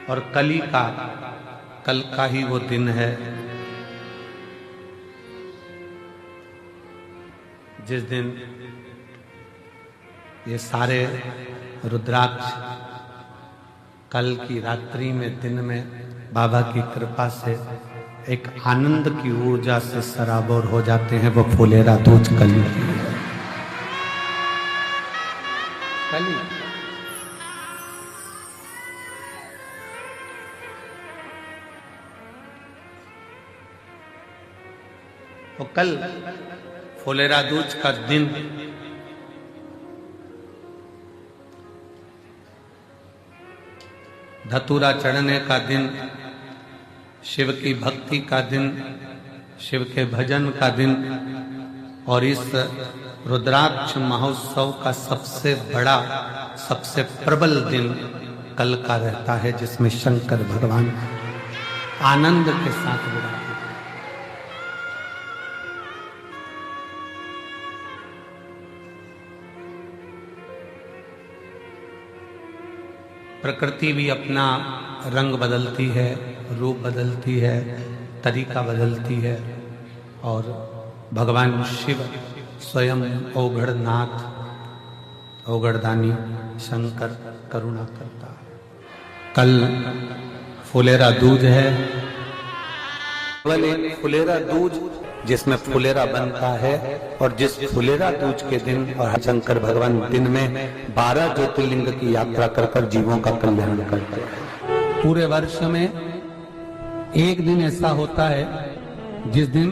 और कल का ही वो दिन है जिस दिन ये सारे रुद्राक्ष कल की रात्रि में दिन में बाबा की कृपा से एक आनंद की ऊर्जा से सराबोर हो जाते हैं। वो फुलेरा दूज कली तो कल फुलेरा दूज का दिन धतूरा चढ़ने का दिन, शिव की भक्ति का दिन, शिव के भजन का दिन और इस रुद्राक्ष महोत्सव का सबसे बड़ा सबसे प्रबल दिन कल का रहता है, जिसमें शंकर भगवान आनंद के साथ विराजमान। प्रकृति भी अपना रंग बदलती है, रूप बदलती है, तरीका बदलती है और भगवान शिव स्वयं औघड़नाथ, औघड़दानी शंकर करुणा करता है। कल फुलेरा दूज है, केवल एक फुलेरा दूज जिसमें फुलेरा बनता है और जिस फुलेरा दूज के दिन और शंकर भगवान दिन में 12 ज्योतिर्लिंग की यात्रा कर कर जीवों का कल्याण करते हैं। पूरे वर्ष में एक दिन ऐसा होता है जिस दिन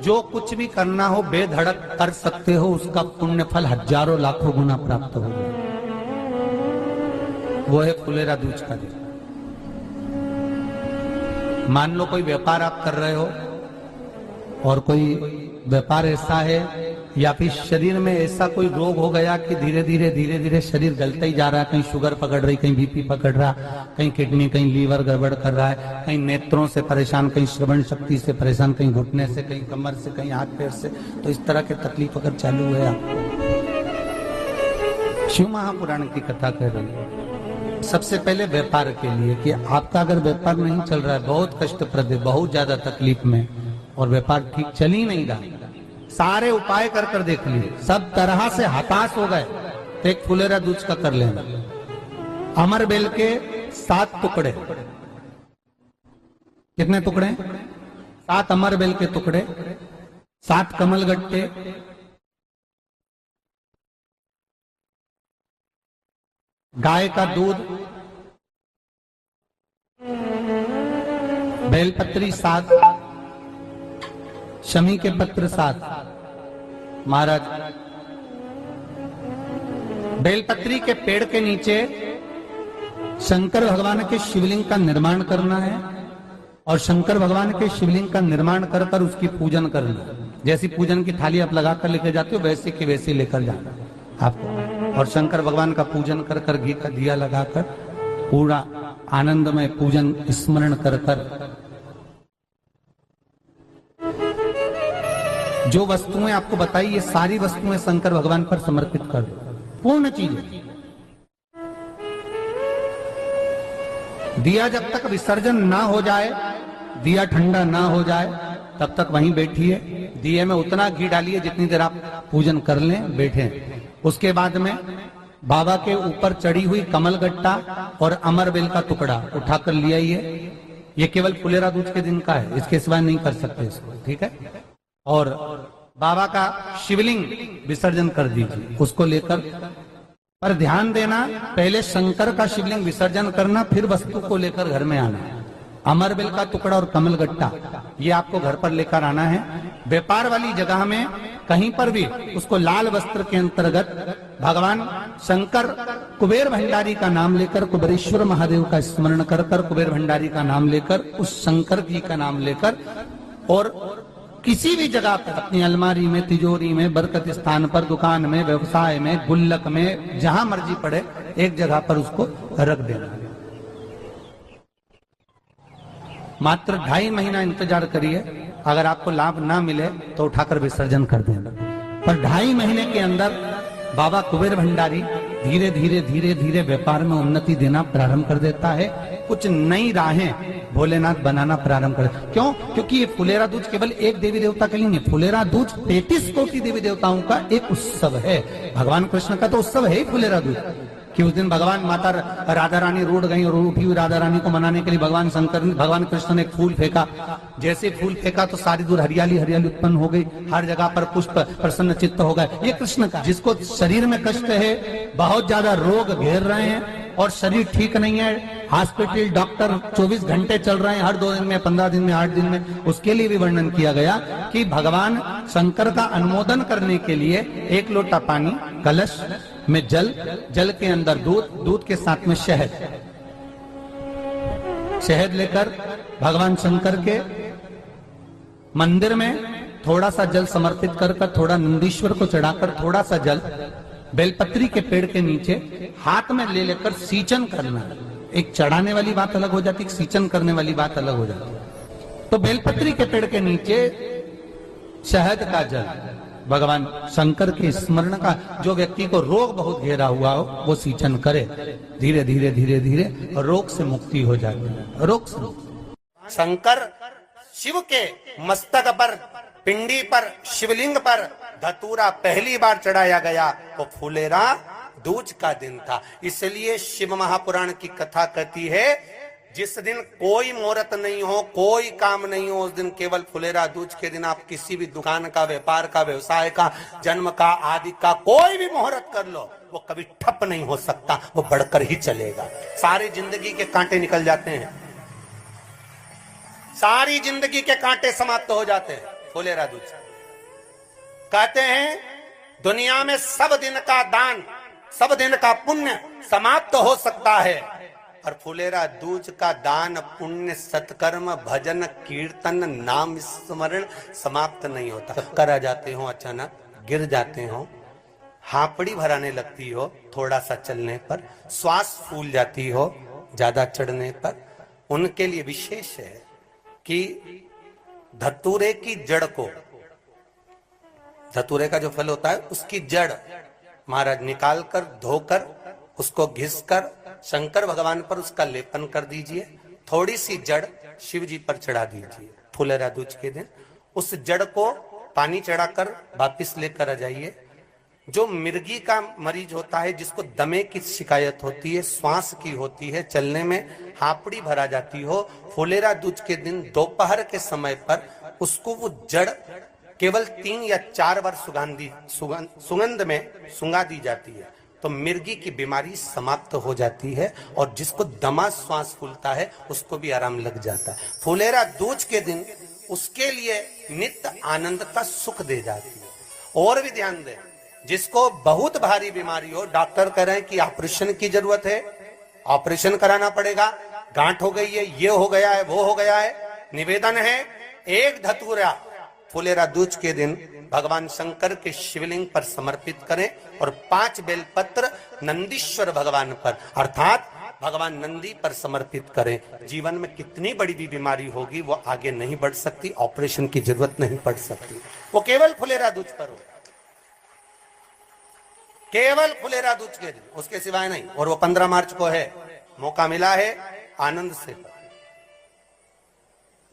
जो कुछ भी करना हो बेधड़क कर सकते हो, उसका पुण्य फल हजारों लाखों गुना प्राप्त हो जाए। वो है फुलेरा दूज का दिन। मान लो कोई व्यापार आप कर रहे हो और कोई व्यापार ऐसा है या फिर शरीर में ऐसा कोई रोग हो गया कि धीरे धीरे शरीर गलता ही जा रहा है, कहीं शुगर पकड़ रही, कहीं बीपी पकड़ रहा, कहीं किडनी, कहीं लीवर गड़बड़ कर रहा है, कहीं नेत्रों से परेशान, कहीं श्रवण शक्ति से परेशान, कहीं घुटने से, कहीं कमर से, कहीं हाथ पैर से। तो इस तरह के तकलीफ अगर चालू है आपको, शिव महापुराण की कथा कह रही है। सबसे पहले व्यापार के लिए कि आपका अगर व्यापार नहीं चल रहा है, बहुत कष्टप्रद है, बहुत ज्यादा तकलीफ में और व्यापार ठीक चल ही नहीं रहा, सारे उपाय कर कर देख लिए, सब तरह से हताश हो गए, तो एक फुलेरा दूज का कर लेना। अमरबेल के 7 टुकड़े, कितने टुकड़े? 7 अमरबेल के टुकड़े, 7 कमलगट्टे, गाय का दूध, बेलपत्री 7, शमी के पत्र 7। महाराज बेलपत्री के पेड़ के नीचे शंकर भगवान के शिवलिंग का निर्माण करना है और शंकर भगवान के शिवलिंग का निर्माण कर कर उसकी पूजन करना। जैसी पूजन की थाली आप लगा कर लेकर जाते हो वैसे की वैसे लेकर जाना आपको, और शंकर भगवान का पूजन कर कर घी का दिया लगाकर पूरा आनंदमय पूजन स्मरण कर कर जो वस्तुएं आपको बताई, ये सारी वस्तुएं शंकर भगवान पर समर्पित कर दो, पूर्ण चीजें। दिया जब तक विसर्जन ना हो जाए, दिया ठंडा ना हो जाए, तब तक वहीं बैठिए। दिए में उतना घी डालिए जितनी देर आप पूजन कर लें, बैठे। उसके बाद में बाबा के ऊपर चढ़ी हुई कमलगट्टा और अमरबेल का टुकड़ा उठाकर ले आइए। ये केवल फुलेरा दूज के दिन का है, इसके सिवाय नहीं कर सकते इसको, ठीक है। और बाबा का शिवलिंग विसर्जन कर दीजिए, उसको लेकर, पर ध्यान देना पहले शंकर का शिवलिंग विसर्जन करना, फिर वस्तु को लेकर घर में आना। अमरबेल का टुकड़ा और कमलगट्टा ये आपको घर पर लेकर आना है। व्यापार वाली जगह में कहीं पर भी उसको लाल वस्त्र के अंतर्गत भगवान शंकर कुबेर भंडारी का नाम लेकर, कुबेरेश्वर महादेव का स्मरण कर कर, कुबेर भंडारी का नाम लेकर, उस शंकर जी का नाम लेकर, और किसी भी जगह पर अपनी अलमारी में, तिजोरी में, बरकत स्थान पर, दुकान में, व्यवसाय में, गुल्लक में, जहां मर्जी पड़े एक जगह पर उसको रख देना। मात्र 2.5 महीना इंतजार करिए, अगर आपको लाभ ना मिले तो उठाकर विसर्जन कर देना। पर 2.5 महीने के अंदर बाबा कुबेर भंडारी धीरे धीरे धीरे धीरे व्यापार में उन्नति देना प्रारंभ कर देता है। कुछ नई राहें भोलेनाथ बनाना प्रारंभ कर। क्यों? क्योंकि ये फुलेरा दूज केवल एक देवी देवता के लिए नहीं, फुलेरा दूज 33 कोटि देवी देवताओं का एक उत्सव है। भगवान कृष्ण का तो उत्सव है ही फुलेरा दूज, कि उस दिन भगवान माता राधा रानी रूठ गई और उठी हुई राधा रानी को मनाने के लिए भगवान कृष्ण ने एक फूल फेंका। जैसे फूल फेंका तो सारी दूर हरियाली हरियाली उत्पन्न हो गई, हर जगह पर पुष्प प्रसन्न चित्त हो गए। ये कृष्ण का, जिसको शरीर में कष्ट है, बहुत ज्यादा रोग घेर रहे हैं और शरीर ठीक नहीं है, हॉस्पिटल डॉक्टर 24 घंटे चल रहे हैं, हर 2 दिन में, 15 दिन में, 8 दिन में, उसके लिए भी वर्णन किया गया कि भगवान शंकर का अनुमोदन करने के लिए 1 लोटा पानी, कलश में जल, जल के अंदर दूध, दूध के साथ में शहद, शहद लेकर भगवान शंकर के मंदिर में थोड़ा सा जल समर्पित कर थोड़ा नंदीश्वर को चढ़ाकर थोड़ा सा जल बेलपत्री के पेड़ के नीचे हाथ में ले लेकर सींचन करना। एक चढ़ाने वाली बात अलग हो जाती, एक सींचन करने वाली बात अलग हो जाती। तो बेलपत्री के पेड़ के नीचे शहद का जल, भगवान शंकर के स्मरण का, जो व्यक्ति को रोग बहुत घेरा हुआ हो वो सींचन करे, धीरे धीरे धीरे धीरे रोग से मुक्ति हो जाती है। रोग से शंकर शिव के मस्तक पर, पिंडी पर, शिवलिंग पर धतूरा पहली बार चढ़ाया गया तो फुलेरा दूज का दिन था। इसलिए शिव महापुराण की कथा कहती है जिस दिन कोई मुहूर्त नहीं हो, कोई काम नहीं हो, उस दिन केवल फुलेरा दूज के दिन आप किसी भी दुकान का, व्यापार का, व्यवसाय का, जन्म का, आदि का कोई भी मुहूर्त कर लो, वो कभी ठप नहीं हो सकता, वो बढ़कर ही चलेगा। सारी जिंदगी के कांटे निकल जाते हैं, सारी जिंदगी के कांटे समाप्त हो जाते हैं फुलेरा दूज। कहते हैं दुनिया में सब दिन का दान, सब दिन का पुण्य समाप्त हो सकता है, और फुलेरा दूज का दान, पुण्य, सत्कर्म, भजन, कीर्तन, नाम स्मरण समाप्त नहीं होता। चक्कर आ जाते हो, अचानक गिर जाते हो, हापड़ी भराने लगती हो थोड़ा सा चलने पर, श्वास फूल जाती हो ज्यादा चढ़ने पर, उनके लिए विशेष है कि धतूरे की जड़ को, धतूरे का जो फल होता है उसकी जड़ महाराज निकाल कर, धोकर, उसको घिसकर शंकर भगवान पर उसका लेपन कर दीजिए। थोड़ी सी जड़ शिव जी पर चढ़ा दीजिए फुलेरा दूज के दिन। उस जड़ को पानी चढ़ाकर वापिस लेकर आ जाइए। जो मिर्गी का मरीज होता है, जिसको दमे की शिकायत होती है, श्वास की होती है, चलने में हापड़ी भरा जाती हो, फुलेरा दूज के दिन दोपहर के समय पर उसको वो जड़ केवल 3 या 4 बार सुगंध में सुंगा दी जाती है तो मिर्गी की बीमारी समाप्त हो जाती है, और जिसको दमा श्वास फूलता है उसको भी आराम लग जाता है। फुलेरा दूज के दिन उसके लिए नित्य आनंद का सुख दे जाती है। और भी ध्यान दें, जिसको बहुत भारी बीमारी हो, डॉक्टर कह रहे हैं कि ऑपरेशन की जरूरत है, ऑपरेशन कराना पड़ेगा, गांठ हो गई है, ये हो गया है, वो हो गया है, निवेदन है 1 धतूरा फुलेरा दूज के दिन भगवान शंकर के शिवलिंग पर समर्पित करें, और 5 बेलपत्र नंदीश्वर भगवान पर अर्थात भगवान नंदी पर समर्पित करें। जीवन में कितनी बड़ी भी बीमारी होगी वो आगे नहीं बढ़ सकती, ऑपरेशन की जरूरत नहीं पड़ सकती, वो केवल फुलेरा दूज पर हो, केवल फुलेरा दूज के दिन, उसके सिवाय नहीं। और वो 15 मार्च को है, मौका मिला है, आनंद से।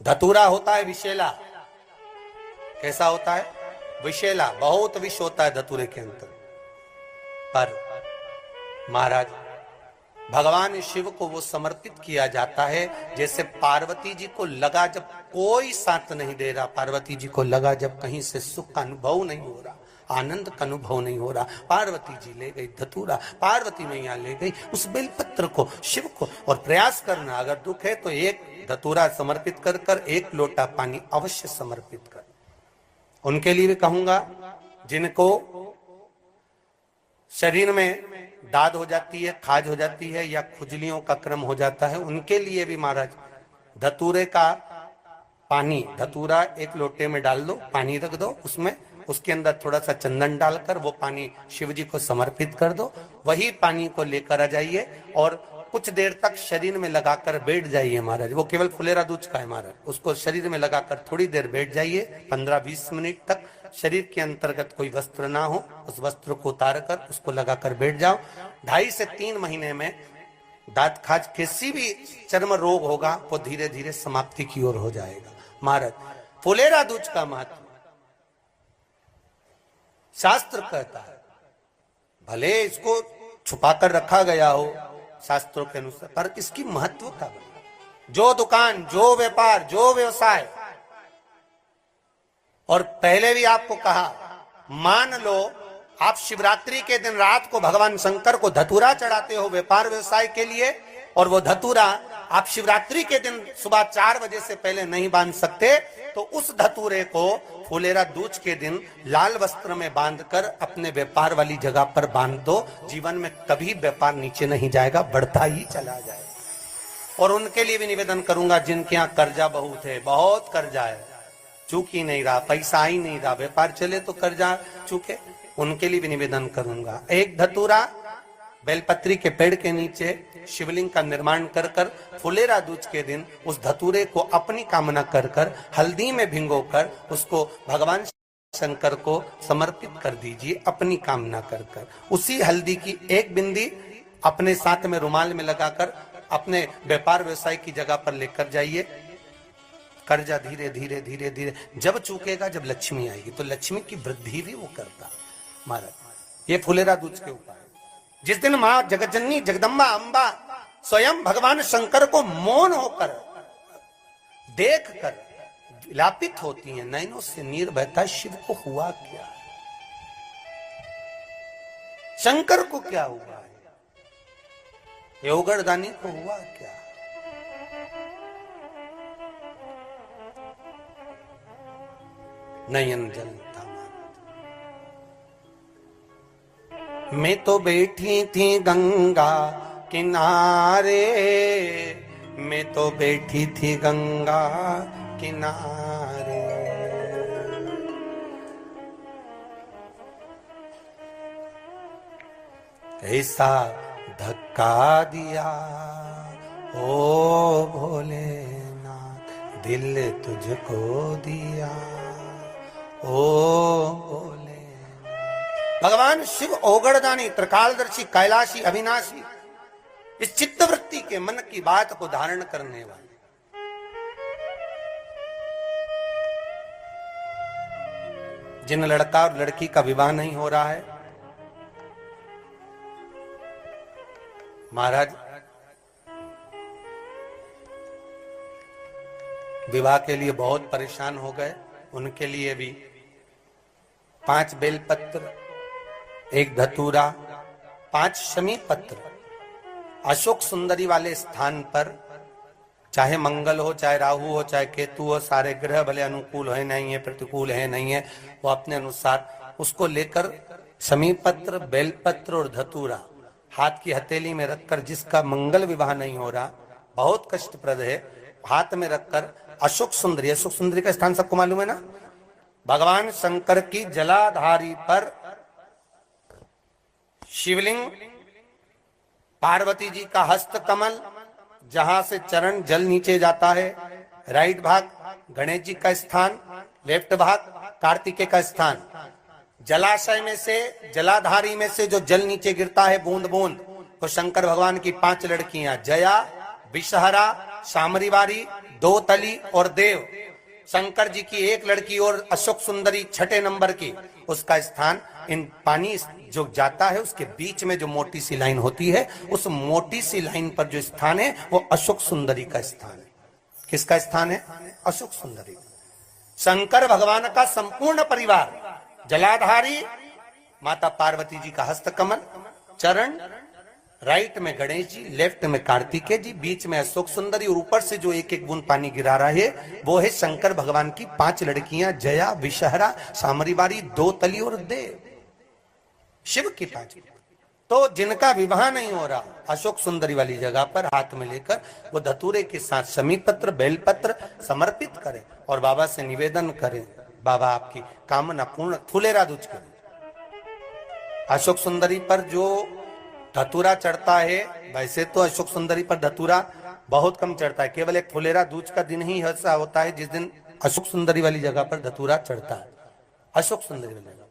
धतूरा होता है विषैला। कैसा होता है? विषैला, बहुत विष होता है धतूरे के अंदर। पर महाराज भगवान शिव को वो समर्पित किया जाता है जैसे पार्वती जी को लगा जब कोई साथ नहीं दे रहा, पार्वती जी को लगा जब कहीं से सुख का अनुभव नहीं हो रहा, आनंद का अनुभव नहीं हो रहा, पार्वती जी ले गई धतूरा, पार्वती मैया ले गई उस बेलपत्र को शिव को। और प्रयास करना, अगर दुख है तो 1 धतूरा समर्पित कर कर 1 लोटा पानी अवश्य समर्पित कर। उनके लिए भी कहूंगा जिनको शरीर में दाद हो जाती है, खाज हो जाती है, या खुजलियों का क्रम हो जाता है, उनके लिए भी महाराज धतूरे का पानी, धतूरा 1 लोटे में डाल दो, पानी रख दो उसमें, उसके अंदर थोड़ा सा चंदन डालकर वो पानी शिव जी को समर्पित कर दो। वही पानी को लेकर आ जाइए और कुछ देर तक शरीर में लगाकर बैठ जाइए महाराज। वो केवल फुलेरा दूज का है महाराज, उसको शरीर में लगाकर थोड़ी देर बैठ जाइए, 15-20 मिनट तक शरीर के अंतर्गत कोई वस्त्र ना हो, उस वस्त्र को उतार कर उसको लगाकर बैठ जाओ। 2.5 से 3 महीने में दांत खाज किसी भी चर्म रोग होगा वो धीरे धीरे समाप्ति की ओर हो जाएगा। महाराज फुलेरा दूज का महत्व शास्त्र कहता है, भले इसको छुपाकर रखा गया हो शास्त्रों के अनुसार, पर इसकी महत्वता जो दुकान, जो व्यापार, जो व्यवसाय, और पहले भी आपको कहा, मान लो आप शिवरात्रि के दिन रात को भगवान शंकर को धतूरा चढ़ाते हो व्यापार व्यवसाय के लिए, और वो धतूरा आप शिवरात्रि के दिन सुबह 4 बजे से पहले नहीं बांध सकते, तो उस धतूरे को फुलेरा दूज के दिन लाल वस्त्र में बांधकर अपने व्यापार वाली जगह पर बांध दो। जीवन में कभी व्यापार नीचे नहीं जाएगा, बढ़ता ही चला जाएगा। और उनके लिए भी निवेदन करूंगा जिनके यहाँ कर्जा बहुत है, बहुत कर्जा है, चूक ही नहीं रहा, पैसा ही नहीं रहा, व्यापार चले तो कर्जा चूके, उनके लिए भी निवेदन करूंगा। एक धतूरा बेलपत्री के पेड़ के नीचे शिवलिंग का निर्माण कर कर फुलेरा दूज के दिन उस धतूरे को अपनी कामना कर कर हल्दी में भिंगोकर उसको भगवान शंकर को समर्पित कर दीजिए अपनी कामना कर कर। उसी हल्दी की एक बिंदी अपने साथ में रुमाल में लगाकर अपने व्यापार व्यवसाय की जगह पर लेकर जाइए। कर्जा धीरे धीरे धीरे धीरे जब चूकेगा, जब लक्ष्मी आएगी तो लक्ष्मी की वृद्धि भी वो करता। महाराज ये फुलेरा दूज के उपाय, जिस दिन मां जगतजननी जगदम्बा अंबा स्वयं भगवान शंकर को मौन होकर देख कर विलापित होती हैं, नैनों से नीर बहता, शिव को हुआ क्या, शंकर को क्या हुआ है, योगरदानी को हुआ क्या। नयन जलता मैं तो बैठी थी गंगा किनारे, मैं तो बैठी थी गंगा किनारे, ऐसा धक्का दिया ओ भोलेनाथ, दिल तुझको दिया ओ भोले। भगवान शिव ओगड़दानी, त्रिकालदर्शी, कैलाशी, अविनाशी, इस चित्तवृत्ति के मन की बात को धारण करने वाले, जिन लड़का और लड़की का विवाह नहीं हो रहा है, महाराज विवाह के लिए बहुत परेशान हो गए, उनके लिए भी 5 बेलपत्र, 1 धतूरा, 5 शमी पत्र अशोक सुंदरी वाले स्थान पर, चाहे मंगल हो, चाहे राहु हो, चाहे केतु हो, सारे ग्रह भले अनुकूल है नहीं है, प्रतिकूल है नहीं है, वो अपने अनुसार उसको लेकर शमी पत्र, बेलपत्र और धतूरा हाथ की हथेली में रखकर, जिसका मंगल विवाह नहीं हो रहा, बहुत कष्टप्रद है, हाथ में रखकर अशोक सुंदरी, अशोक सुंदरी का स्थान सबको मालूम है ना, भगवान शंकर की जलाधारी पर शिवलिंग, पार्वती जी का हस्त कमल, जहां से चरण जल नीचे जाता है, राइट भाग गणेश जी का स्थान, लेफ्ट भाग कार्तिकेय का स्थान, जलाशय में से, जलाधारी में से जो जल नीचे गिरता है बूंद बूंद, तो शंकर भगवान की 5 लड़कियां, जया, विषहरा, शामरीवारी, दोतली और देव, शंकर जी की 1 लड़की और अशोक सुंदरी 6 नंबर की, उसका स्थान, इन पानी जो जाता है उसके बीच में जो मोटी सी लाइन होती है, उस मोटी सी लाइन पर जो स्थान है वो अशोक सुंदरी का स्थान है। किसका स्थान है? अशोक सुंदरी। शंकर भगवान का संपूर्ण परिवार, जलाधारी माता पार्वती जी का हस्तकमल, चरण, राइट में गणेश जी, लेफ्ट में कार्तिकेय जी, बीच में अशोक सुंदरी, और ऊपर से जो 1-1 बूंद पानी गिरा रहा है वो है शंकर भगवान की 5 लड़कियां, जया, विषहरा, सामरीवारी, दोतली और देव, शिव की 5। तो जिनका विवाह नहीं हो रहा, अशोक सुंदरी वाली जगह पर हाथ में लेकर वो धतूरे के साथ शमी पत्र, बेलपत्र समर्पित करें और बाबा से निवेदन करें, बाबा आपकी कामना पूर्ण। फुलेरा दूज के अशोक सुंदरी पर जो धतूरा चढ़ता है, वैसे तो अशोक सुंदरी पर धतूरा बहुत कम चढ़ता है, केवल एक फुलेरा दूज का दिन ही ऐसा होता है जिस दिन अशोक सुंदरी वाली जगह पर धतूरा चढ़ता है। अशोक सुंदरी बनेगा।